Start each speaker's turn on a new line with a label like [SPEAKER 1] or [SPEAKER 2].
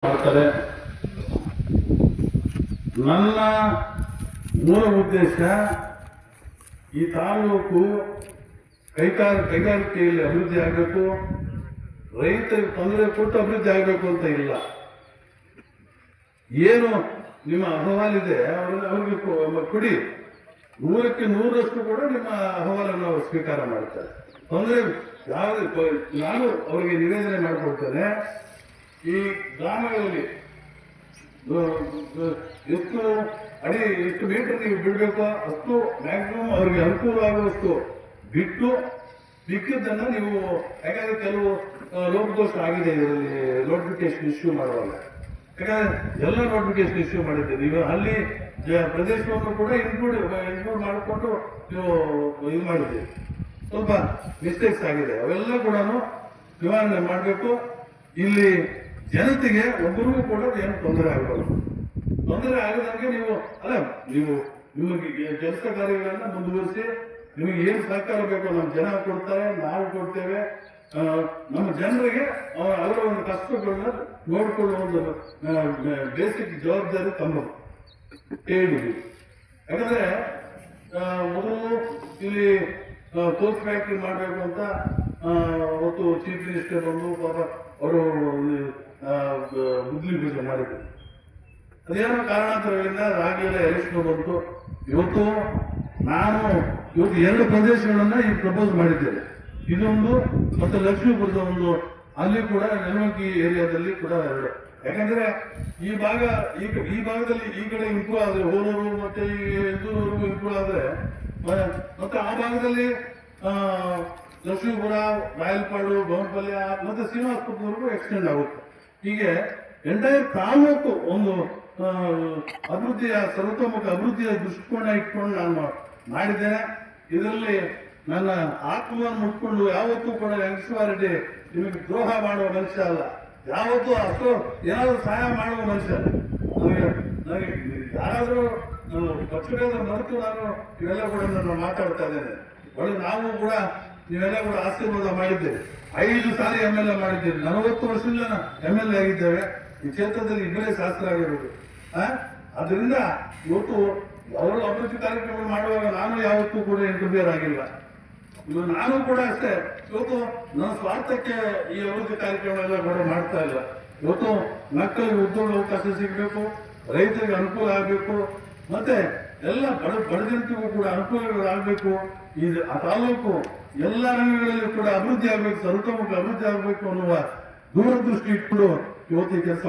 [SPEAKER 1] ಮಾಡ್ತಾರೆ. ನನ್ನ ಮೂಲ ಉದ್ದೇಶ ಈ ತಾಲೂಕು ಕೈಗಾರಿಕೆಯಲ್ಲಿ ಅಭಿವೃದ್ಧಿ ಆಗಬೇಕು, ರೈತರಿಗೆ ತೊಂದರೆ ಕೊಟ್ಟು ಅಭಿವೃದ್ಧಿ ಆಗಬೇಕು ಅಂತ ಇಲ್ಲ. ಏನು ನಿಮ್ಮ ಅಹವಾಲಿದೆ ಅವ್ರಿಗೆ ಕೊಡಿ, 100ಕ್ಕೆ 100ರಷ್ಟು ಕೂಡ ನಿಮ್ಮ ಅಹವಾಲನ್ನು ಅವರು ಸ್ವೀಕಾರ ಮಾಡ್ತಾರೆ. ತೊಂದರೆ ಯಾವುದು ನಾನು ಅವರಿಗೆ ನಿವೇದನೆ ಮಾಡಿಕೊಡ್ತೇನೆ. ಈ ಗ್ರಾಮಗಳಲ್ಲಿ ಎಷ್ಟು ಮೀಟರ್ ನೀವು ಬಿಡಬೇಕೋ ಅಷ್ಟು ಮ್ಯಾಕ್ಸಿಮಮ್ ಅವರಿಗೆ ಅನುಕೂಲ ಆಗುವಷ್ಟು ಬಿಟ್ಟು ಮಿಕ್ಕಿದ್ದನ್ನು ನೀವು, ಯಾಕಂದ್ರೆ ಕೆಲವು ಲೋಪದೋಷ ಆಗಿದೆ ಇದರಲ್ಲಿ ನೋಟಿಫಿಕೇಶನ್ ಇಶ್ಯೂ ಮಾಡುವಾಗ. ಯಾಕಂದ್ರೆ ಎಲ್ಲ ನೋಟಿಫಿಕೇಶನ್ ಇಶ್ಯೂ ಮಾಡಿದ್ದೆ ನೀವು ಅಲ್ಲಿ ಪ್ರದೇಶವನ್ನು ಕೂಡ ಇನ್ಕ್ಲೂಡ್ ಮಾಡಿಕೊಂಡು ನೀವು ಇದು ಮಾಡಿದ್ದೀವಿ. ಸ್ವಲ್ಪ ಮಿಸ್ಟೇಕ್ಸ್ ಆಗಿದೆ, ಅವೆಲ್ಲ ಕೂಡ ನಿವಾರಣೆ ಮಾಡಬೇಕು. ಇಲ್ಲಿ ಜನತೆಗೆ ಒಬ್ಬರಿಗೂ ಕೂಡ ಏನು ತೊಂದರೆ ಆಗಬಾರ್ದು. ತೊಂದರೆ ಆಗದಂಗೆ ನೀವು ನಿಮಗೆ ಕೆಲಸ ಕಾರ್ಯಗಳನ್ನ ಮುಂದುವರಿಸಿ, ನಿಮಗೆ ಏನು ಸಹಕಾರ ಬೇಕೋ ನಮ್ಮ ಜನ ಕೊಡ್ತಾರೆ, ನಾವು ಕೊಡ್ತೇವೆ. ನಮ್ಮ ಜನರಿಗೆ ಅವರ ಒಂದು ಕಷ್ಟಗಳನ್ನ ನೋಡಿಕೊಳ್ಳುವ ಒಂದು ಬೇಸಿಕ್ ಜವಾಬ್ದಾರಿ ತಮ್ಮದು ಹೇಳಿದ್ವಿ. ಯಾಕಂದ್ರೆ ಮೊದಲು ಇಲ್ಲಿ ಕೋಚ್ ಫ್ಯಾಕ್ಟ್ರಿ ಮಾಡಬೇಕು ಅಂತ ಅವತ್ತು ಚೀಫ್ ಮಿನಿಸ್ಟರ್ ಬಂದು ಪಾಪ ಅವರು ಬುದ್ಧಿ ಬೀಜ ಮಾಡಿದ್ರು. ಅದೇನೋ ಕಾರಣಾಂತರಗಳಿಂದ ಆಗಲಿಲ್ಲ, ಎಲೆಕ್ಷನ್ ಬಂತು. ಇವತ್ತು 2 ಪ್ರದೇಶಗಳನ್ನ ಈಗ ಪ್ರಪೋಸ್ ಮಾಡಿದ್ದೇವೆ. ಇದೊಂದು ಮತ್ತೆ ಲಕ್ಷ್ಮೀಪುರದ ಒಂದು, ಅಲ್ಲಿ ಕೂಡ ನೆಲಮಂಗಿ ಏರಿಯಾದಲ್ಲಿ ಕೂಡ 2. ಯಾಕಂದ್ರೆ ಈ ಭಾಗದಲ್ಲಿ ಈ ಕಡೆ ಇಂಪ್ರೂವ್ ಆದ್ರೆ, ಹೋಲೂರು ಮತ್ತೆ ಈ ಎದ್ದೂರವರೆಗೂ ಇಂಪ್ರೂವ್ ಆದ್ರೆ, ಮತ್ತೆ ಆ ಭಾಗದಲ್ಲಿ ಲಕ್ಷ್ಮೀಪುರ, ರಾಯಲ್ಪಾಡು, ಬೊಮ್ಮಪಲ್ಯ ಮತ್ತೆ ಶ್ರೀನಿವಾಸಪುರದವರೆಗೂ ಎಕ್ಸ್ಟೆಂಡ್ ಆಗುತ್ತೆ. ಹೀಗೆ ಎಂಟೈರ್ ತಾಲೂಕು ಒಂದು ಅಭಿವೃದ್ಧಿಯ ಸರ್ವತೋಮುಖ ಅಭಿವೃದ್ಧಿಯ ದೃಷ್ಟಿಕೋನ ಇಟ್ಕೊಂಡು ನಾನು ಮಾಡಿದ್ದೇನೆ. ಇದರಲ್ಲಿ ನನ್ನ ಆತ್ಮವನ್ನು ಮುಟ್ಕೊಂಡು ಯಾವತ್ತೂ ಕೂಡ ವೆಂಕಟೇಶ್ವರರೆಡ್ಡಿ ನಿಮಗೆ ದ್ರೋಹ ಮಾಡುವ ಮನುಷ್ಯ ಅಲ್ಲ, ಯಾವತ್ತೂ ಅಷ್ಟು ಏನಾದರೂ ಸಹಾಯ ಮಾಡುವ ಮನುಷ್ಯ. ನನಗೆ ಯಾರಾದರೂ ಪಕ್ಷದ ಮರೆತು ನಾನು ಇವೆಲ್ಲ ಕೂಡ ನಾನು ಮಾತಾಡ್ತಾ ಇದ್ದೇನೆ. ಒಳ್ಳೆ ನಾವು ಕೂಡ ನೀವೆಲ್ಲ ಕೂಡ ಆಶೀರ್ವಾದ ಮಾಡಿದ್ದೇವೆ. 5 ಸಾರಿ MLA ಮಾಡಿದ್ದೇವೆ. 40 ವರ್ಷದಿಂದ MLA ಆಗಿದ್ದೇವೆ. ಈ ಕ್ಷೇತ್ರದಲ್ಲಿ ಇಬ್ಬರೇ ಶಾಸಕರಾಗಿರೋದು. ಅದರಿಂದ ಇವತ್ತು ಅವರು ಅಭಿವೃದ್ಧಿ ಕಾರ್ಯಕ್ರಮ ಮಾಡುವಾಗ ನಾನು ಯಾವತ್ತೂ ಕೂಡ ಇಂಟರ್ಫಿಯರ್ ಆಗಿಲ್ಲ. ನಾನು ಕೂಡ ಅಷ್ಟೇ. ಇವತ್ತು ನನ್ನ ಸ್ವಾರ್ಥಕ್ಕೆ ಈ ಅಭಿವೃದ್ಧಿ ಕಾರ್ಯಕ್ರಮ ಎಲ್ಲ ಕೂಡ ಮಾಡ್ತಾ ಇಲ್ಲ. ಇವತ್ತು ಮಕ್ಕಳಿಗೆ ಉದ್ಯೋಗ ಅವಕಾಶ ಸಿಗಬೇಕು, ರೈತರಿಗೆ ಅನುಕೂಲ ಆಗಬೇಕು, ಮತ್ತೆ ಎಲ್ಲ ಬಡಜನತೆಗೂ ಕೂಡ ಅನುಕೂಲಗಳಾಗಬೇಕು. ಆ ತಾಲೂಕು ಎಲ್ಲ ರಂಗಗಳಲ್ಲಿ ಕೂಡ ಅಭಿವೃದ್ಧಿ ಆಗಬೇಕು, ಸರ್ವತೋಮುಖ ಅಭಿವೃದ್ಧಿ ಆಗಬೇಕು ಅನ್ನುವ ದೂರದೃಷ್ಟಿ ಇಟ್ಕೊಂಡು ಇವತ್ತು ಈ ಕೆಲಸ